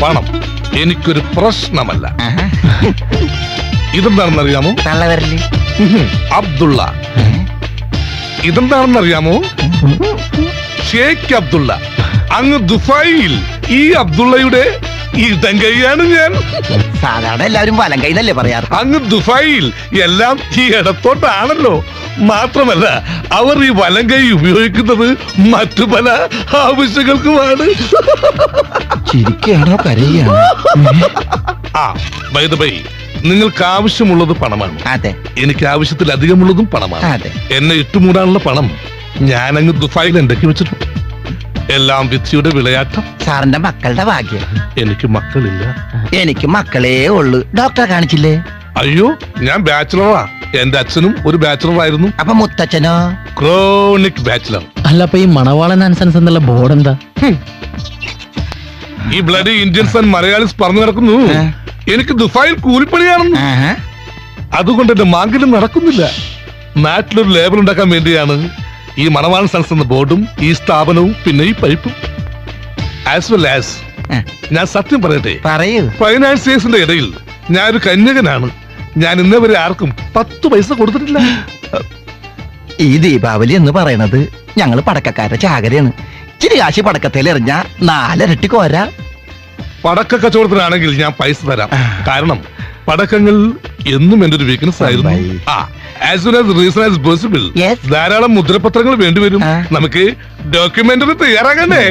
പണം എനിക്കൊരു പ്രശ്നമല്ല. ഇതെന്താണെന്നറിയാമോ? തള്ളവരല്. അബ്ദുള്ള. ഇതെന്താണെന്നറിയാമോ? ഷേഖ് അബ്ദുള്ള. അങ്ങ് ദുബായിൽ ഈ അബ്ദുള്ളയുടെ ഇടങ്കൈയാണ് ഞാൻ. സാധാരണ എല്ലാവരും വലം കൈന്നല്ലേ പറയാറ്. അങ്ങ് ദുബായിൽ എല്ലാം ഈ ഇടത്തോട്ടാണല്ലോ. മാത്രമല്ല അവർ ഈ വലം കൈ ഉപയോഗിക്കുന്നത് മറ്റു പല ആവശ്യങ്ങൾക്കുമാണ്. ചിരിക്കുകയാണോ കരയുകയാണോ? ആ ബൈ ദ ബൈ, നിങ്ങൾക്ക് ആവശ്യമുള്ളത് പണമാണ്. അതെ. എനിക്ക് ആവശ്യത്തിലധികമുള്ളതും പണമാണ്. അതെ. എന്നെ ഇട്ടുമൂടാനുള്ള പണം ഞാൻ അങ്ങ് ദുബായിൽ ഉണ്ടാക്കി വെച്ചിട്ടുണ്ട്. എല്ലാം വിധിയുടെ വിളയാട്ടം. സാറിന്റെ മക്കളുടെ ഭാഗ്യം. എനിക്ക് മക്കളില്ല. എനിക്ക് മക്കളേ ഉള്ളു. ഡോക്ടറെ കാണിച്ചില്ലേ? അയ്യോ, ഞാൻ ബാച്ചിലറാ. എന്റെ അച്ഛനും ഒരു ബാച്ചിലറായിരുന്നു. അപ്പൊ മുത്തച്ഛനോ? Chronic bachelor. അല്ല, അപ്പൊ ഈ മണവാളൻ ആൻസൻസ് എന്നുള്ള ബോർഡ് എന്താ? ഈ ബ്ലഡി ഇന്ത്യൻസ് ആൻഡ് മലയാളീസ് പറഞ്ഞു നടക്കുന്നു എനിക്ക് ദുബായിൽ കൂലിപ്പണിയാണെന്ന്. അതുകൊണ്ട് എന്റെ മാങ്കിലും നടക്കുന്നില്ല. നാട്ടിലൊരു ലേബർ ഉണ്ടാക്കാൻ വേണ്ടിയാണ് ഈ മണവാളൻ സൺസ് എന്ന ബോർഡും ഈ സ്ഥാപനവും പിന്നെ ഈ പൈപ്പും. ആസ് വെൽ ആസ് ഞാൻ സത്യം പറയട്ടെ, പറയൂ. ഫൈനാൻസിയേഴ്സിന്റെ ഇടയിൽ ഞാനൊരു കന്യകനാണ്. ഞാൻ ഇന്നേ വരെ ആർക്കും 10 പൈസ കൊടുത്തിട്ടില്ല. ഈ ദീപാവലി എന്ന് പറയണത് ഞങ്ങള് പടക്കക്കാരുടെ ചാകരയാണ്. ഇച്ചിരി കാശി പടക്കത്തിൽ എറിഞ്ഞ 4 ഇരട്ടി കോരാ. പടക്ക കച്ചവടത്തിനാണെങ്കിൽ ഞാൻ പൈസ തരാം. കാരണം പടക്കങ്ങൾ എന്നും എന്റെ ഒരു വീക്ക്നെസ് ആയിരുന്നു. As soon as reason as possible Yes. ധാരാളം മുദ്രപത്രങ്ങൾ വേണ്ടിവരും. നമുക്ക് ഡോക്യുമെന്ററി തയ്യാറാകണ്ടേ?